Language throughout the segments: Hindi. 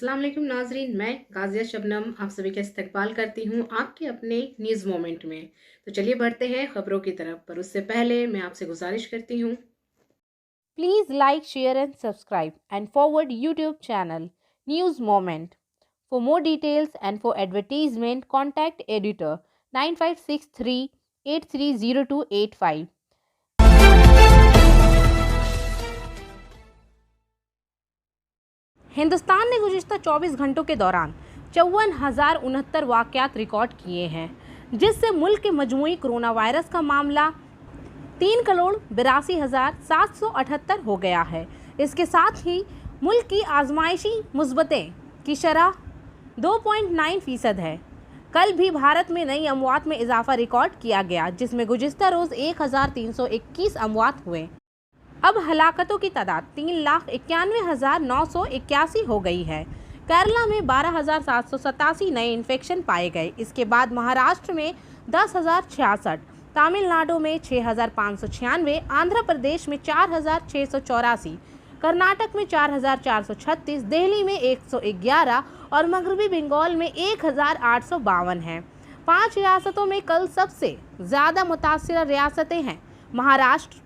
अस्सलाम वालेकुम नाजरीन, मैं गाजिया शबनम आप सभी का इस्तकबाल करती हूँ आपके अपने न्यूज़ मोमेंट में। तो चलिए बढ़ते हैं खबरों की तरफ, पर उससे पहले मैं आपसे गुजारिश करती हूँ Please like, share and subscribe and forward YouTube channel News Moment. For more details and for advertisement contact editor 9563 830285. Hindustan ने गुज़िश्ता 24 घंटों के दौरान 54,069 वाक़यात रिकॉर्ड किए हैं, जिससे मुल्क के मजमूई कोरोना वायरस का मामला 3,82,778 हो गया है। इसके साथ ही मुल्क की आजमाइशी मुस्बतें की शरह 2.9% है। कल भी भारत में नई अमवात में इजाफा रिकॉर्ड किया गया, जिसमें गुज़िश्ता रोज़ 1,321 अमवात हुए। अब हलाकतों की तादाद 3,91,981 हो गई है। केरला में 12,787 नए इन्फेक्शन पाए गए। इसके बाद महाराष्ट्र में 10,066, तमिलनाडु में 6,596, आंध्र प्रदेश में 4,684, कर्नाटक में 4,436, दिल्ली में 111 और मगरबी बंगाल में 1,852 हैं। 5 रियासतों में कल सबसे ज़्यादा मुतासिर रियासतें हैं महाराष्ट्र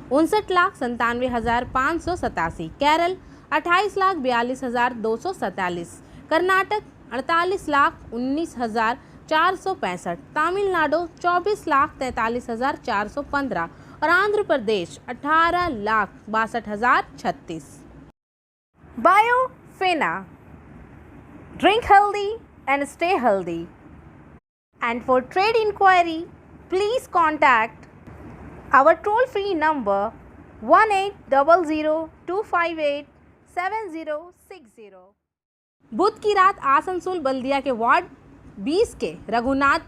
59,97,587, केरल 28,42,247, कर्नाटक 48,19,465, तमिलनाडु 24,43,415 और आंध्र प्रदेश 18,62,036। बायोफेना, drink healthy and stay healthy. And for trade inquiry please contact our toll-free number 1800-258-7060। बुध की रात आसनसोल बल्दिया के वार्ड 20 के रघुनाथ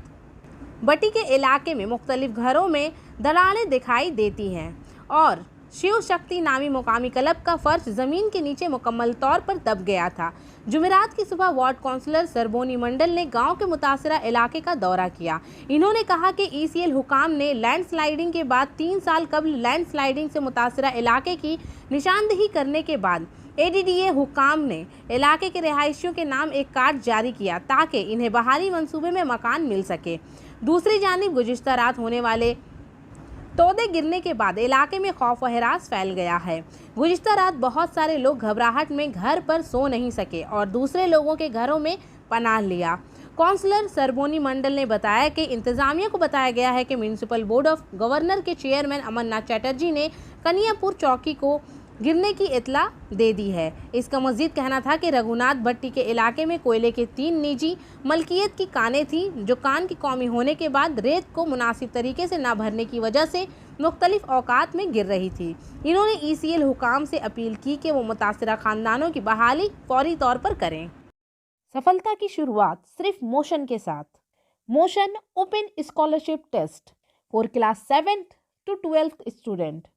बट्टी के इलाके में मुख्तलिफ घरों में दरारें दिखाई देती हैं और शिव शक्ति नामी मुकामी क्लब का फर्श ज़मीन के नीचे मुकम्मल तौर पर दब गया था। जुमेरात की सुबह वार्ड काउंसलर सरबोनी मंडल ने गांव के मुतासरा इलाके का दौरा किया। इन्होंने कहा कि ईसीएल हुकाम ने लैंडस्लाइडिंग के बाद 3 साल कबल लैंडस्लाइडिंग से मुतासरा इलाके की निशानदेही करने के बाद एडीडीए हुकाम ने इलाके के रिहायशियों के नाम एक कार्ड जारी किया ताकि इन्हें बहाली मंसूबे में मकान मिल सके। दूसरी जानिब गुज़िश्ता रात होने वाले तोदे गिरने के बाद इलाके में खौफ व हिरास फैल गया है। गुज़िश्ता रात बहुत सारे लोग घबराहट में घर पर सो नहीं सके और दूसरे लोगों के घरों में पनाह लिया। काउंसलर सरबोनी मंडल ने बताया कि इंतजामिया को बताया गया है कि म्यूनिसिपल बोर्ड ऑफ गवर्नर के चेयरमैन अमरनाथ चटर्जी ने कनियापुर चौकी को गिरने की इतला दे दी है। इसका मजीद कहना था कि रघुनाथ भट्टी के इलाके में कोयले के 3 निजी मलकियत की कानें थीं, जो कान की कौमी होने के बाद रेत को मुनासिब तरीके से न भरने की वजह से मुख्तलिफ औकात में गिर रही थी। इन्होंने ईसीएल हुकाम से अपील की कि वो मुतासिरा खानदानों की बहाली फौरी तौर पर करें। सफलता की शुरुआत सिर्फ मोशन के साथ। Motion open scholarship test for class 7th to 12th student.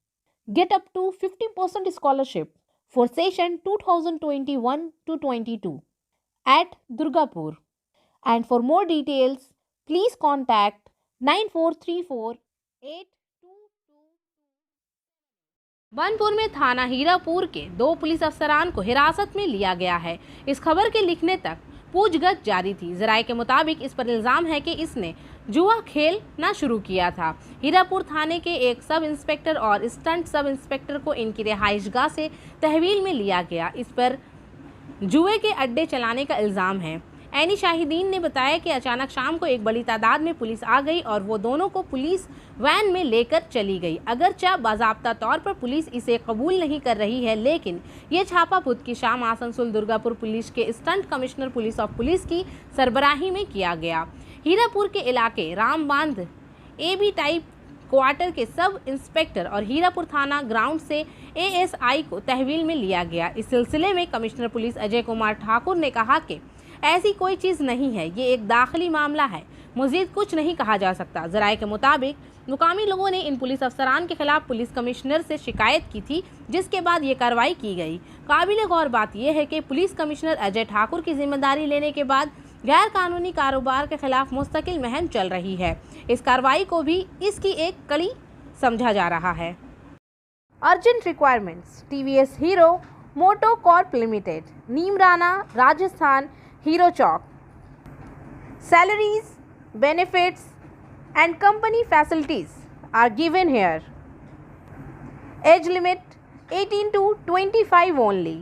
Get up to 50% scholarship for session 2021-22 at Durgapur. And for more details, please contact 9434-8222। Burnpur में थाना हीरापुर के 2 पुलिस अफसरान को हिरासत में लिया गया है। इस खबर के लिखने तक पूछगछ जारी थी। जराये के मुताबिक इस पर इल्ज़ाम है कि इसने जुआ खेलना शुरू किया था। हीरापुर थाने के एक सब इंस्पेक्टर और स्टंट सब इंस्पेक्टर को इनकी रिहाइशगाह से तहवील में लिया गया। इस पर जुए के अड्डे चलाने का इल्ज़ाम है। ऐनी शाहिदीन ने बताया कि अचानक शाम को एक बड़ी तादाद में पुलिस आ गई और वो दोनों को पुलिस वैन में लेकर चली गई। अगरचे बाज़ाब्ता तौर पर पुलिस इसे कबूल नहीं कर रही है, लेकिन ये छापा बुध की शाम आसनसोल दुर्गापुर पुलिस के stunt commissioner police of police की सरबराही में किया गया। हीरापुर के इलाके रामबांध एबी टाइप क्वार्टर के सब इंस्पेक्टर और हीरापुर थाना ग्राउंड से एएसआई को तहवील में लिया गया। इस सिलसिले में कमिश्नर पुलिस अजय कुमार ठाकुर ने कहा कि ऐसी कोई चीज़ नहीं है, ये एक दाखिली मामला है, मज़ीद कुछ नहीं कहा जा सकता। ज़राए के मुताबिक मुकामी लोगों ने इन पुलिस अफसरान के खिलाफ पुलिस कमिश्नर से शिकायत की थी, जिसके बाद ये कार्रवाई की गई। काबिल गौर बात यह है कि पुलिस कमिश्नर अजय ठाकुर की जिम्मेदारी लेने के बाद गैर कानूनी कारोबार के खिलाफ मुस्तकिल मुहिम चल रही है। इस कार्रवाई को भी इसकी एक कड़ी समझा जा रहा है। Urgent requirements TVS Hero MotoCorp limited, Neemrana, Rajasthan, Hero Chowk. Salaries, benefits and company facilities are given here. Age limit 18 to 25 only.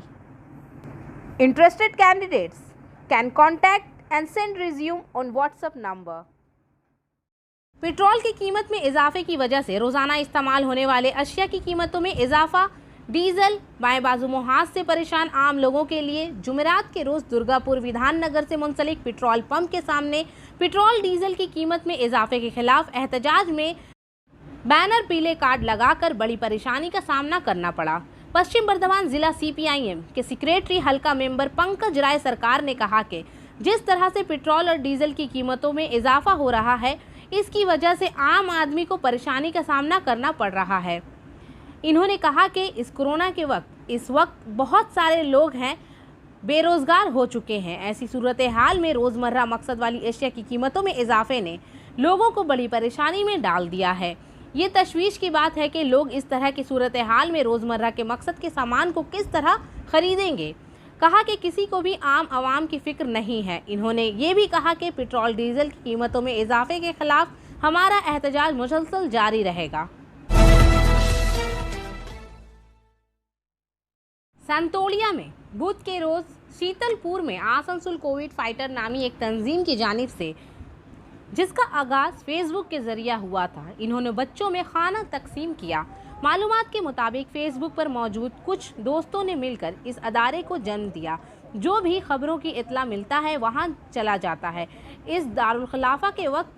Interested candidates can contact and send resume on WhatsApp number. Petrol की कीमत में इजाफे की वजह से रोज़ाना इस्तेमाल होने वाले अशिया की कीमतों में इजाफा, डीजल, बाएं बाजू मुहाज से परेशान आम लोगों के लिए जुमेरात के रोज़ दुर्गापुर विधान नगर से मुंसलिक पेट्रोल पंप के सामने पेट्रोल डीजल की कीमत में इजाफे के खिलाफ एहतजाज में बैनर, पीले कार्ड लगाकर बड़ी परेशानी का सामना करना पड़ा। पश्चिम बर्धमान जिला CPIM के सेक्रेटरी हल्का मेंबर पंकज राय सरकार ने कहा कि जिस तरह से पेट्रोल और डीजल की कीमतों में इजाफा हो रहा है, इसकी वजह से आम आदमी को परेशानी का सामना करना पड़ रहा है। इन्होंने कहा कि इस कोरोना के इस वक्त बहुत सारे लोग हैं बेरोज़गार हो चुके हैं। ऐसी सूरत हाल में रोज़मर्रा मकसद वाली अशिया की कीमतों में इजाफे ने लोगों को बड़ी परेशानी में डाल दिया है। ये तशवीश की बात है कि लोग इस तरह की सूरत हाल में रोज़मर्रा के मकसद के सामान को किस तरह खरीदेंगे। कहा कि किसी को भी आम आवाम की फ़िक्र नहीं है। इन्होंने ये भी कहा कि पेट्रोल डीजल की कीमतों में इजाफे के खिलाफ हमारा एहतजाज मुसलसल जारी रहेगा। संतोलिया में बुध के रोज़ शीतलपुर में आसनसोल कोविड फाइटर नामी एक तंजीम की जानिब से, जिसका आगाज़ फेसबुक के ज़रिए हुआ था, इन्होंने बच्चों में खाना तकसीम किया। मालूमात के मुताबिक फेसबुक पर मौजूद कुछ दोस्तों ने मिलकर इस अदारे को जन्म दिया। जो भी खबरों की इत्तला मिलता है वहां चला जाता है। इस दारुल खिलाफा के वक्त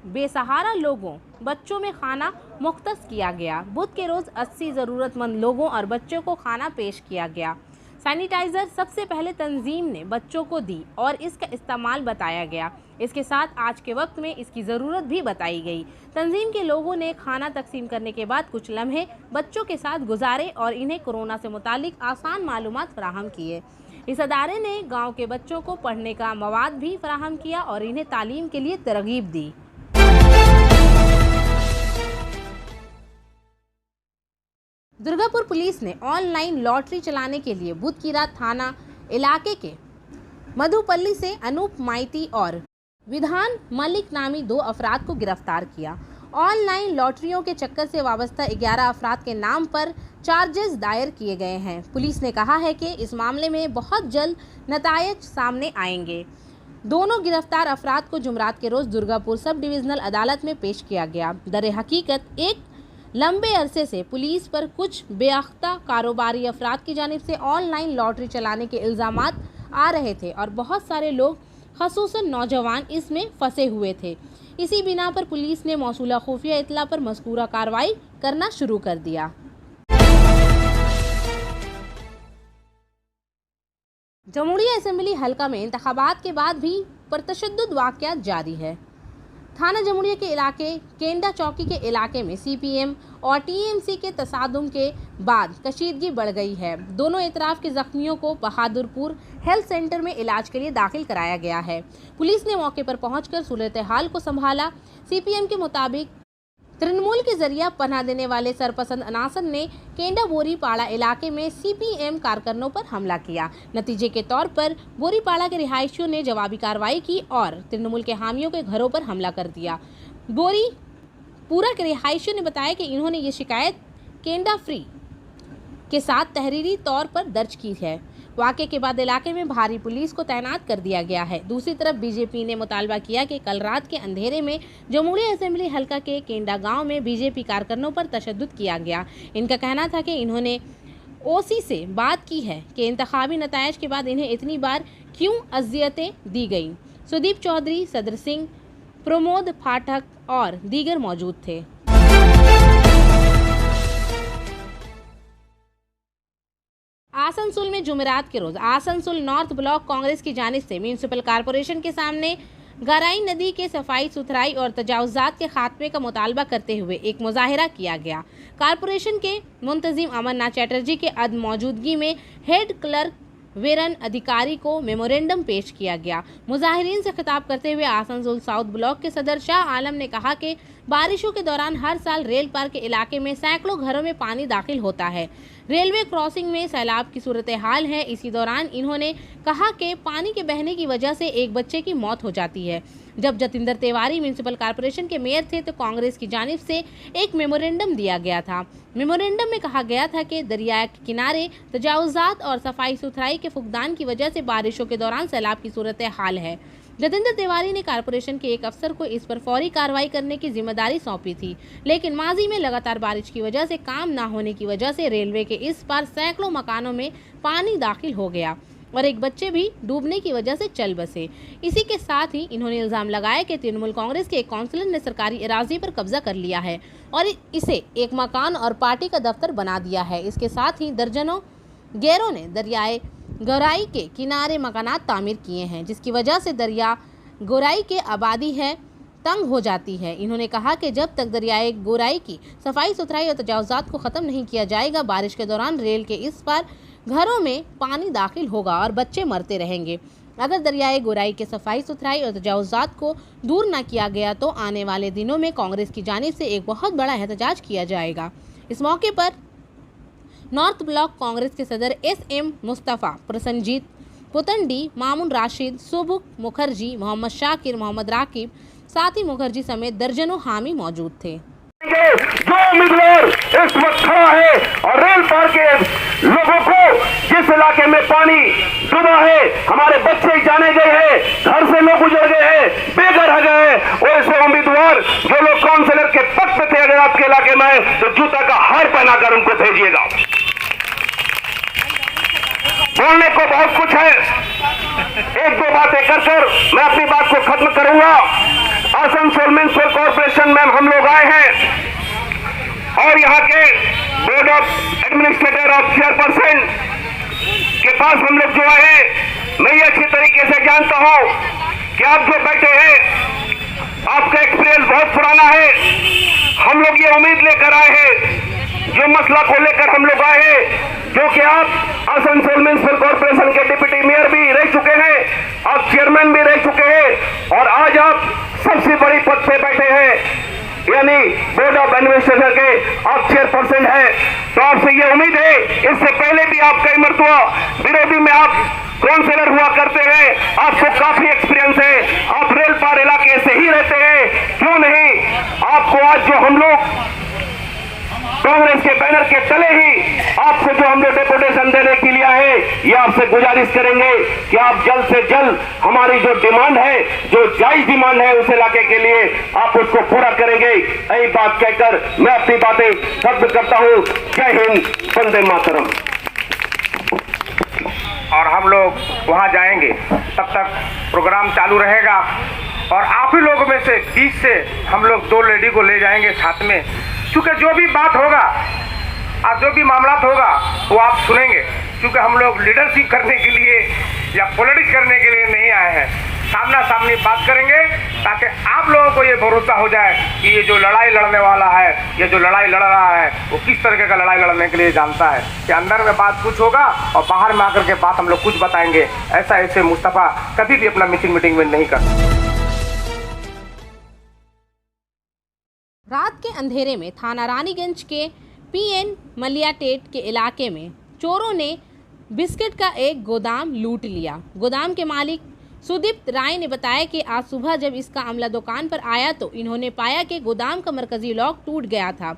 बेसहारा लोगों, बच्चों में खाना मुख्तस किया गया। बुध के रोज़ 80 ज़रूरतमंद लोगों और बच्चों को खाना पेश किया गया। सैनिटाइज़र सबसे पहले तंजीम ने बच्चों को दी और इसका इस्तेमाल बताया गया। इसके साथ आज के वक्त में इसकी ज़रूरत भी बताई गई। तंजीम के लोगों ने खाना तकसीम करने के बाद कुछ लम्हे बच्चों के साथ गुजारे और इन्हें कोरोना से मुतालिक आसान मालूमात फराहम किए। इस अदारे ने गाँव के बच्चों को पढ़ने का मवाद भी फराहम किया और इन्हें तालीम के लिए तरगीब दी। दुर्गापुर पुलिस ने ऑनलाइन लॉटरी चलाने के लिए बुध की रात थाना इलाके के मधुपल्ली से अनूप माइती और विधान मलिक नामी 2 अफराद को गिरफ्तार किया। ऑनलाइन लॉटरियों के चक्कर से वाबस्ता 11 अफराद के नाम पर चार्जेस दायर किए गए हैं। पुलिस ने कहा है कि इस मामले में बहुत जल्द नतायज सामने आएंगे। दोनों गिरफ्तार अफराद को जुमरात के रोज़ दुर्गापुर सब डिविजनल अदालत में पेश किया गया। दर हकीकत एक लंबे अरसे से पुलिस पर कुछ बेअख्ता कारोबारी अफराद की जानिब से ऑनलाइन लॉटरी चलाने के इल्ज़ामात आ रहे थे और बहुत सारे लोग, ख़ुसूसन नौजवान, इसमें फंसे हुए थे। इसी बिना पर पुलिस ने मौसूला खुफिया इत्तला पर मज़कूरा कार्रवाई करना शुरू कर दिया। जमुड़िया असेंबली हल्का में इंतखाबात के बाद भी पुरतशद्दुद वाक़यात जारी है। थाना जमुड़िया के इलाके केंडा चौकी के इलाके में CPM और TMC के तसादुम के बाद कशीदगी बढ़ गई है। दोनों इतराफ़ के ज़ख्मियों को बहादुरपुर हेल्थ सेंटर में इलाज के लिए दाखिल कराया गया है। पुलिस ने मौके पर पहुंचकर सूरत हाल को संभाला। CPM के मुताबिक तृणमूल के जरिए पनाह देने वाले सरपसंद अनासर ने केंडा बोरीपाड़ा इलाके में CPM कारकुनों पर हमला किया। नतीजे के तौर पर बोरीपाड़ा के रिहायशियों ने जवाबी कार्रवाई की और तृणमूल के हामियों के घरों पर हमला कर दिया। बोरीपुरा के रिहायशियों ने बताया कि इन्होंने ये शिकायत केंडा फ्री के साथ तहरीरी तौर पर दर्ज की है। वाक़े के बाद इलाके में भारी पुलिस को तैनात कर दिया गया है। दूसरी तरफ BJP ने मुतालबा किया कि कल रात के अंधेरे में जमुड़िया असेंबली हल्का के केंडा गांव में BJP कारकुनों पर तशद्दुद किया गया। इनका कहना था कि इन्होंने OC से बात की है कि इंतखाबी नतायज के बाद इन्हें इतनी बार क्यों अज़ियतें दी गई। सुदीप चौधरी, सदर सिंह, प्रमोद पाठक और दीगर मौजूद थे। आसनसोल में जुमेरात के रोज़ आसनसोल नॉर्थ ब्लॉक कांग्रेस की जानिब से म्यूनिसिपल कॉरपोरेशन के सामने गराई नदी के सफाई सुथराई और तजावुज़ात के खात्मे का मुतालबा करते हुए एक मुजाहिरा किया गया। कॉरपोरेशन के मुंतजिम अमरनाथ चैटर्जी के अदम मौजूदगी में हेड क्लर्क वेरन अधिकारी को मेमोरेंडम पेश किया गया। मुजाहिरीन से खिताब करते हुए आसनसोल साउथ ब्लॉक के सदर शाह आलम ने कहा कि बारिशों के दौरान हर साल रेल पार के इलाके में सैकड़ों घरों में पानी दाखिल होता है। रेलवे क्रॉसिंग में सैलाब की सूरत हाल है। इसी दौरान इन्होंने कहा कि पानी के बहने की वजह से एक बच्चे की मौत हो जाती है। जब जतिंदर तिवारी म्यूनिसिपल कॉर्पोरेशन के मेयर थे तो कांग्रेस की जानिब से एक मेमोरेंडम दिया गया था। मेमोरेंडम में कहा गया था कि दरिया के किनारे तजावुजात और सफाई सुथराई के फुकदान की वजह से बारिशों के दौरान सैलाब की सूरत हाल है। जतिंदर तिवारी ने कॉर्पोरेशन के एक अफसर को इस पर फौरी कार्रवाई करने की जिम्मेदारी सौंपी थी, लेकिन माजी में लगातार बारिश की वजह से काम न होने की वजह से रेलवे के इस पार सैकड़ों मकानों में पानी दाखिल हो गया और एक बच्चे भी डूबने की वजह से चल बसे। इसी के साथ ही इन्होंने इल्जाम लगाया कि तृणमूल कांग्रेस के एक काउंसिलर ने सरकारी अराजी पर कब्जा कर लिया है और इसे एक मकान और पार्टी का दफ्तर बना दिया है। इसके साथ ही दर्जनों गैरों ने दरियाए गोराई के किनारे मकानात तामीर किए हैं, जिसकी वजह से दरिया गोराई के आबादी है तंग हो जाती है। इन्होंने कहा कि जब तक दरियाए गोराई की सफाई सुथराई और तजावुजात को ख़त्म नहीं किया जाएगा, बारिश के दौरान रेल के इस पार घरों में पानी दाखिल होगा और बच्चे मरते रहेंगे। अगर दरियाए गोराई के सफाई सुथराई और तजावुजात को दूर न किया गया तो आने वाले दिनों में कांग्रेस की जानिब से एक बहुत बड़ा एहतजाज किया जाएगा। इस मौके पर नॉर्थ ब्लॉक कांग्रेस के सदर SM मुस्तफ़ा, प्रसन्नजीत पुतंडी, मामून राशिद, सुबुक मुखर्जी, मोहम्मद शाकिर, मोहम्मद राकिब, साथी मुखर्जी समेत दर्जनों हामी मौजूद थे। जो उम्मीदवार इस वक्त खड़ा है और रेल पार के लोगों को जिस इलाके में पानी डूबा है, हमारे बच्चे जाने गए हैं, घर से लोग गुजर गए हैं, बेघर रह गए हैं, और ऐसे उम्मीदवार जो लोग काउंसिलर के पद पे थे, अगर आपके इलाके में आए तो जूता का हार पहनाकर उनको भेजिएगा। बोलने को बहुत कुछ है, एक दो बातें कर मैं अपनी बात को खत्म करूंगा। आसनसोल म्युनिसिपल कॉर्पोरेशन में हम लोग आए हैं और यहाँ के बोर्ड ऑफ एडमिनिस्ट्रेटर और चेयरपर्सन के पास हम लोग जो आए हैं, मैं ये अच्छी तरीके से जानता हूँ कि आप जो बैठे हैं आपका एक्सपीरियंस बहुत पुराना है। हम लोग ये उम्मीद लेकर आए हैं, जो मसला को लेकर हम लोग आए हैं, क्योंकि आप आसनसोल म्युनिसिपल कॉर्पोरेशन के डिप्टी मेयर भी रह चुके हैं, आप चेयरमैन भी रह चुके हैं और आज आप सबसे बड़ी पद पे बैठे हैं, यानी बोर्ड ऑफ एडमिनिस्ट्रेशन के आप चेयरपर्सन हैं। तो आपसे ये उम्मीद है, इससे पहले भी आप कई मरतबा विरोधी में आप काउंसिलर हुआ करते हैं, आपको काफी एक्सपीरियंस है, आप रेल पार इलाके से ही रहते हैं, क्यों नहीं आपको आज जो हम लोग कांग्रेस के बैनर के तले ही आपको जो हम लोग डेपुटेशन देने के लिए आए, ये आपसे गुजारिश करेंगे कि आप जल्द से जल्द हमारी जो डिमांड है, जो जायज डिमांड है उस इलाके के लिए आप उसको पूरा करेंगे। यही बात कहकर मैं अपनी बातें खत्म करता हूँ। जय हिंद, वंदे मातरम। और हम लोग वहाँ जाएंगे, तब तक प्रोग्राम चालू रहेगा और आप ही लोगों में से बीच से हम लोग 2 लेडी को ले जाएंगे साथ में, क्योंकि जो भी बात होगा और जो भी मामला होगा वो आप सुनेंगे, क्योंकि हम लोग लीडरशिप करने के लिए या पॉलिटिक्स करने के लिए नहीं आए हैं। सामना सामनी बात करेंगे ताकि आप लोगों को ये भरोसा हो जाए कि ये जो लड़ाई लड़ने वाला है, ये जो लड़ाई लड़ रहा है, वो किस तरीके का लड़ाई लड़ने के लिए जानता है, कि अंदर में बात कुछ होगा और बाहर में आकर के बात हम लोग कुछ बताएंगे। ऐसे मुस्तफ़ा कभी भी अपना मीटिंग में नहीं करता। रात के अंधेरे में थाना रानीगंज के PN मलियाटेट के इलाके में चोरों ने बिस्किट का एक गोदाम लूट लिया। गोदाम के मालिक सुदीप्त राय ने बताया कि आज सुबह जब इसका अमला दुकान पर आया तो इन्होंने पाया कि गोदाम का मरकजी लॉक टूट गया था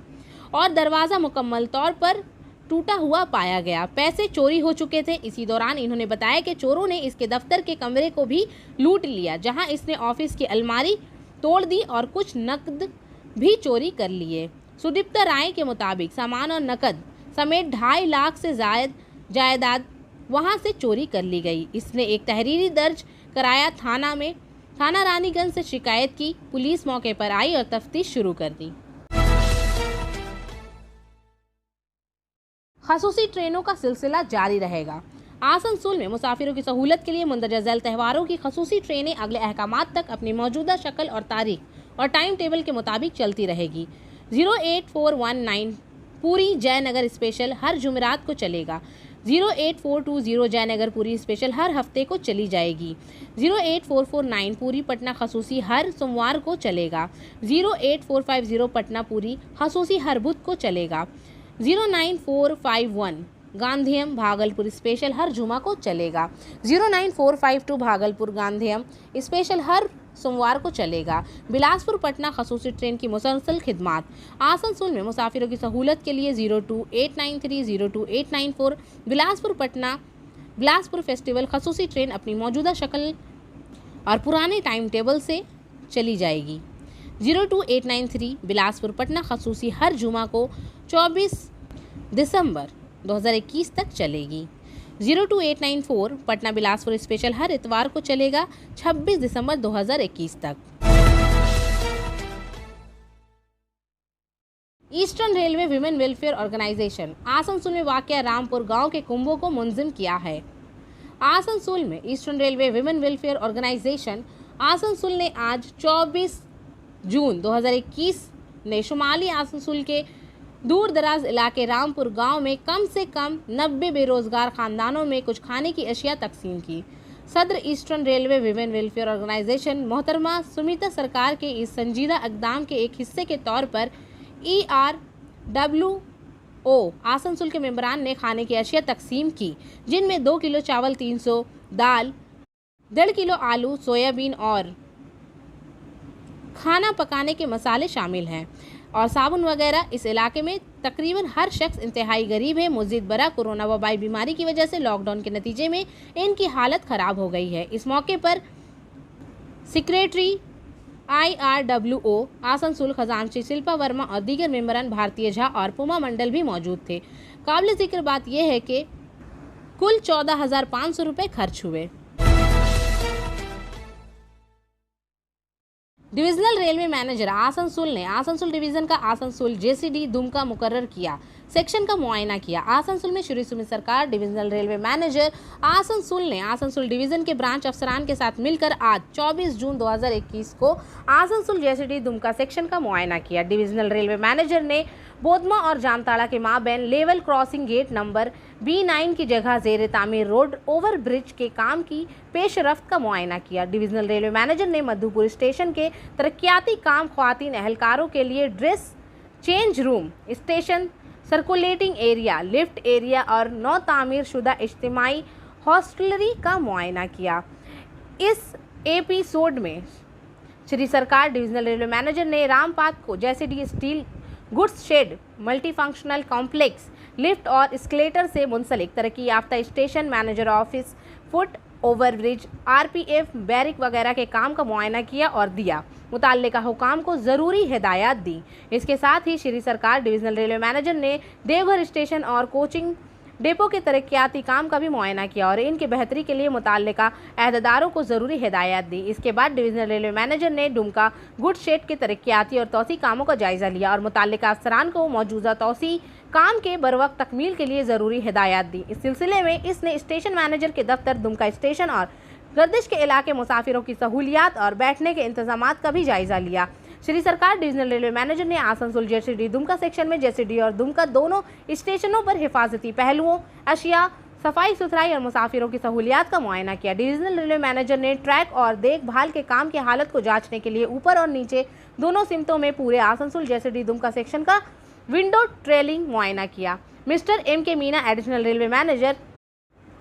और दरवाज़ा मुकम्मल तौर पर टूटा हुआ पाया गया। पैसे चोरी हो चुके थे। इसी दौरान इन्होंने बताया कि चोरों ने इसके दफ्तर के कमरे को भी लूट लिया, जहां इसने ऑफिस की अलमारी तोड़ दी और कुछ नकद भी चोरी कर लिए। सुदीप्ता राय के मुताबिक सामान और नकद समेत 2.5 लाख से जायदाद वहां से चोरी कर ली गई। इसने एक तहरीरी दर्ज कराया थाना रानीगंज से शिकायत की। पुलिस मौके पर आई और तफ्तीश शुरू कर दी। खसूसी ट्रेनों का सिलसिला जारी रहेगा। आसनसोल में मुसाफिरों की सहूलत के लिए मुंदरजा झैल त्योहारों की खसूसी ट्रेनें अगले अहकामात तक अपनी मौजूदा शक्ल और तारीख और टाइम टेबल के मुताबिक चलती रहेगी। 08419 पूरी जयनगर स्पेशल हर जुमेरात को चलेगा। 08420 जयनगर पुरी स्पेशल हर हफ्ते को चली जाएगी। 08449 पुरी पटना खसूसी हर सोमवार को चलेगा। 08450 पटना पुरी खसूसी हर बुध को चलेगा। 09451 गांधीयम भागलपुर स्पेशल हर जुमा को चलेगा। 09452 भागलपुर गांधीयम स्पेशल हर सोमवार को चलेगा। बिलासपुर पटना खसूसी ट्रेन की मुसलसल खिदमात। आसनसोल में मुसाफिरों की सहूलत के लिए 02893 02894 बिलासपुर पटना बिलासपुर फेस्टिवल खसूसी ट्रेन अपनी मौजूदा शक्ल और पुराने टाइम टेबल से चली जाएगी। 02893 बिलासपुर पटना खसूसी हर जुमा को 24 दिसंबर 2021 तक चलेगी। 02894 पटना बिलासपुर स्पेशल हर इतवार को चलेगा 26 दिसंबर 2021 तक। Eastern Railway Women Welfare Organization Asansol में वाक़या रामपुर गांव के कुंभों को मुंजिम किया है। आसनसोल में Eastern Railway Women Welfare Organization Asansol ने आज 24 जून 2021 ने शुमाली आसनसोल के दूर दराज इलाके रामपुर गांव में कम से कम 90 बेरोजगार खानदानों में कुछ खाने की अशिया तकसीम की। सदर Eastern Railway Women Welfare Organization मोहतरमा सुमिता सरकार के इस संजीदा इक़दाम के एक हिस्से के तौर पर ERWO आसनसोल के मेंबरान ने खाने की अशिया तकसीम की, जिनमें 2 किलो चावल, 300 दाल, 1.5 किलो आलू, सोयाबीन और खाना पकाने के मसाले शामिल हैं और साबुन वगैरह। इस इलाके में तकरीबन हर शख्स इंतहाई गरीब है। मज़ीद बरा कोरोना वबाई बीमारी की वजह से लॉकडाउन के नतीजे में इनकी हालत ख़राब हो गई है। इस मौके पर सेक्रेटरी IRWO आसनसोल खजांची शिल्पा वर्मा और दीगर मेंबरान भारतीय झा और पुमा मंडल भी मौजूद थे। काबिल जिक्र बात यह है कि कुल 14,500 रुपये खर्च हुए। डिविजनल रेलवे मैनेजर आसनसोल ने आसनसोल डिवीज़न का आसनसोल JCD दुमका मुकर्रर किया, सेक्शन का मुआयना किया। आसनसोल में श्री सुमित सरकार डिविजनल रेलवे मैनेजर आसनसोल ने आसनसोल डिवीज़न के ब्रांच अफसरान के साथ मिलकर आज 24 जून 2021 को आसनसोल JCD दुमका सेक्शन का मुआयना किया। डिविजनल रेलवे मैनेजर ने बोधमा और जामताड़ा के माबैन level crossing gate number B9 की जगह ज़ेर तामीर रोड ओवर ब्रिज के काम की पेशरफ्त का मुआयना किया। डिविजनल रेलवे मैनेजर ने मधुपुर स्टेशन के तरक्याती काम ख्वातीन एहलकारों के लिए dress change room, station circulating area, lift area और नौ तामीर शुदा इज्तिमाई हॉस्टलरी का मुआयना किया। इस एपिसोड में श्री सरकार डिविजनल रेलवे मैनेजर ने रामपात को JCD steel goods shed, multifunctional complex, lift और एस्केलेटर से मुंसलिक तरक्की याफ्ता station, manager office, foot overbridge, RPF barrack वगैरह के काम का मुआयना किया और दिया मुताल्लिका हुकाम को ज़रूरी हिदायत दी। इसके साथ ही श्री सरकार डिविजनल रेलवे मैनेजर ने देवघर स्टेशन और कोचिंग डेपो के तरक्याती काम का भी मुआयना किया और इनकी बेहतरी के लिए मुताल्लिका अहदेदारों को ज़रूरी हिदायत दी। इसके बाद डिविजनल रेलवे मैनेजर ने दुमका गुड शेड के तरक्याती और तोसी कामों का जायज़ा लिया और मुताल्लिका अफसरान को मौजूदा तोसी काम के बरवक्त तकमील के लिए ज़रूरी हिदायत दी। इस सिलसिले में इसने स्टेशन मैनेजर के दफ्तर, दुमका स्टेशन और गर्दिश के इलाके मुसाफिरों की सहूलियात और बैठने के इंतजामात का भी जायज़ा लिया। श्री सरकार डिविजनल रेलवे मैनेजर ने आसनसोल JCD दुमका सेक्शन में JCD और दुमका दोनों स्टेशनों पर हिफाजती पहलुओं, अशिया, सफाई सुथराई और मुसाफिरों की सहूलियात का मुआयना किया। डिविजनल रेलवे मैनेजर ने ट्रैक और देखभाल के काम की हालत को जांचने के लिए ऊपर और नीचे दोनों सिमतों में पूरे आसनसोल JCD दुमका सेक्शन का विंडो ट्रेलिंग मुआयना किया। Mister MK Meena additional railway manager,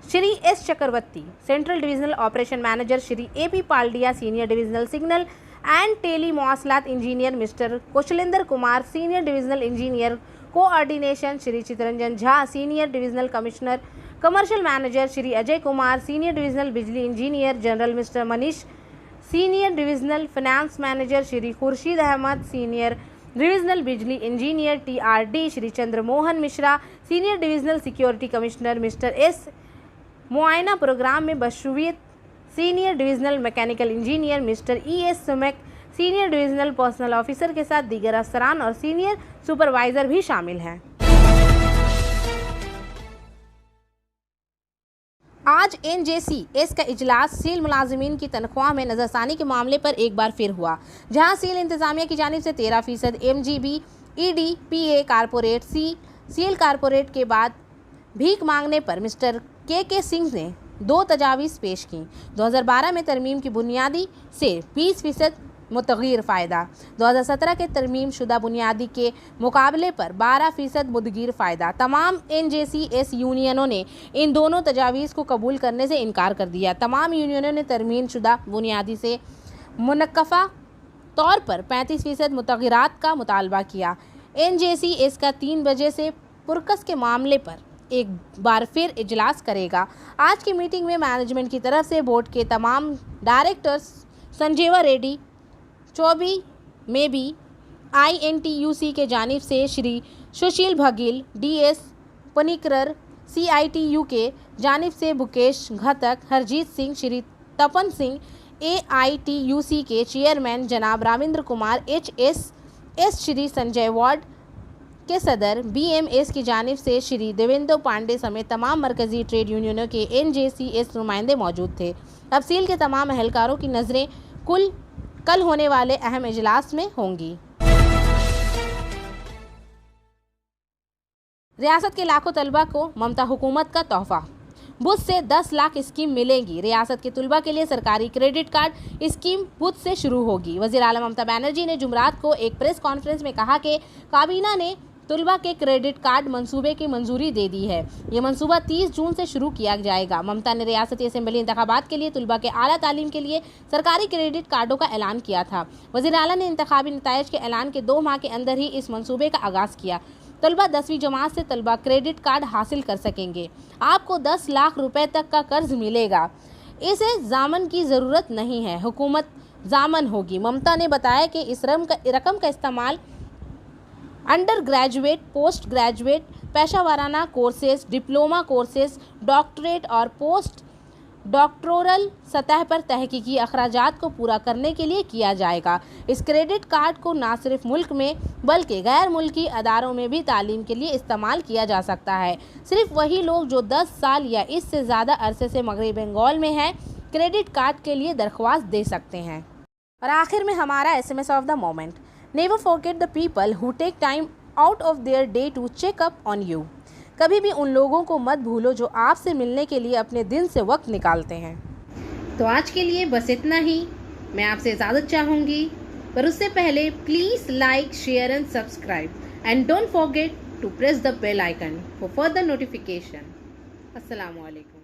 Shri S Chakraborty central divisional operation manager, Shri AP Paldia senior divisional signal and tele मवासलात engineer, mister Kushlendra Kumar senior divisional engineer coordination, Shri Chittaranjan Jha senior divisional commissioner commercial manager, Shri Ajay Kumar senior divisional बिजली engineer general, mister Manish senior divisional finance manager, Shri Khurshid Ahmed senior divisional बिजली engineer TRD, Shri Chandramohan Mishra senior divisional security commissioner, mister S मुआयना प्रोग्राम में बशरूयत senior divisional mechanical engineer, mister ES सुमेक सीनियर डिविजनल पर्सनल ऑफिसर के साथ दीगर अफसरान और सीनियर सुपरवाइजर भी शामिल हैं। आज NJCS का इजलास सील मुलाजिमीन की तनख्वाह में नज़रसानी के मामले पर एक बार फिर हुआ, जहां सील इंतजामिया की जानिब से 13% MGB ED PA corporate seal corporate के बाद भीख मांगने पर मिस्टर के सिंह ने 2 तजावीज़ पेश की। 2012 में तरमीम की बुनियादी से 20% मुतग़य्यर फ़ायदा, 2017 के तरमीम शुदा बुनियादी के मुकाबले पर 12% मुतग़य्यर फ़ायदा। तमाम NJCS यूनियनों ने इन दोनों तजावीज़ को कबूल करने से इनकार कर दिया। तमाम यूनियनों ने तरमीम शुदा बुनियादी से मुनक्कफ़ा तौर पर 35% मुतग़य्यरात का मुतालबा किया। NJCS का 3 बजे से पुरकस के मामले पर एक बार फिर इजलास करेगा। आज की मीटिंग में मैनेजमेंट की तरफ से बोर्ड के तमाम डायरेक्टर्स संजीवा रेड्डी, चौबी में भी INTUC के जानिब से श्री सुशील भगिल, DS पनिकर, CITU के जानिब से भुकेश घटक, हरजीत सिंह, श्री तपन सिंह, AITUC के चेयरमैन जनाब रामेंद्र कुमार, HSS श्री संजय वार्ड के सदर, BMS की जानिब से श्री देवेंद्र पांडे समेत तमाम मरकज़ी ट्रेड यूनियनों के NJCS नुमाइंदे मौजूद थे। तफसील के तमाम एहलकारों की नज़रें कल होने वाले अहम इजलास में होंगी। रियासत के लाखों तलबा को ममता हुकूमत का तोहफा, बुध से 10 लाख स्कीम मिलेंगी। रियासत के तलबा के लिए सरकारी क्रेडिट कार्ड स्कीम बुध से शुरू होगी। वज़ीर आला ममता बनर्जी ने जुमरात को एक प्रेस कॉन्फ्रेंस में कहा कि काबीना ने तलबा के क्रेडिट कार्ड मंसूबे की मंजूरी दे दी है। ये मंसूबा 30 जून से शुरू किया जाएगा। ममता ने रियासती असेंबली इंतखाबात के लिए तलबा के आला तालीम के लिए सरकारी क्रेडिट कार्डों का ऐलान किया था। वज़ीर आला ने इंतखाबी नताइज के ऐलान के 2 माह के अंदर ही इस मंसूबे का आगाज़ किया। तलबा 10वीं जमात से तलबा क्रेडिट कार्ड हासिल कर सकेंगे। आपको 10 लाख रुपए तक का कर्ज मिलेगा। इसे जामन की ज़रूरत नहीं है, हुकूमत जामन होगी। ममता ने बताया कि इस रकम का इस्तेमाल अंडर ग्रेजुएट, पोस्ट ग्रेजुएट, पेशा वाराना कोर्सेज, डिप्लोमा कोर्सेज, डॉक्टरेट और पोस्ट डॉक्टोरल सतह पर तहकीकी अखराजात को पूरा करने के लिए किया जाएगा। इस क्रेडिट कार्ड को न सिर्फ मुल्क में बल्कि गैर मुल्की अदारों में भी तालीम के लिए इस्तेमाल किया जा सकता है। सिर्फ वही लोग जो 10 साल या इससे ज़्यादा अरसे से मगरबी बंगाल में हैं क्रेडिट कार्ड के लिए दरख्वास्त दे सकते हैं। और आखिर में हमारा SMS of the moment, never forget the people who take time out of their day to check up on you. कभी भी उन लोगों को मत भूलो जो आपसे मिलने के लिए अपने दिन से वक्त निकालते हैं। तो आज के लिए बस इतना ही। मैं आपसे इजाज़त चाहूँगी, पर उससे पहले please like, share and subscribe and don't forget to press the bell icon for further notification. अस्सलामु अलैकुम।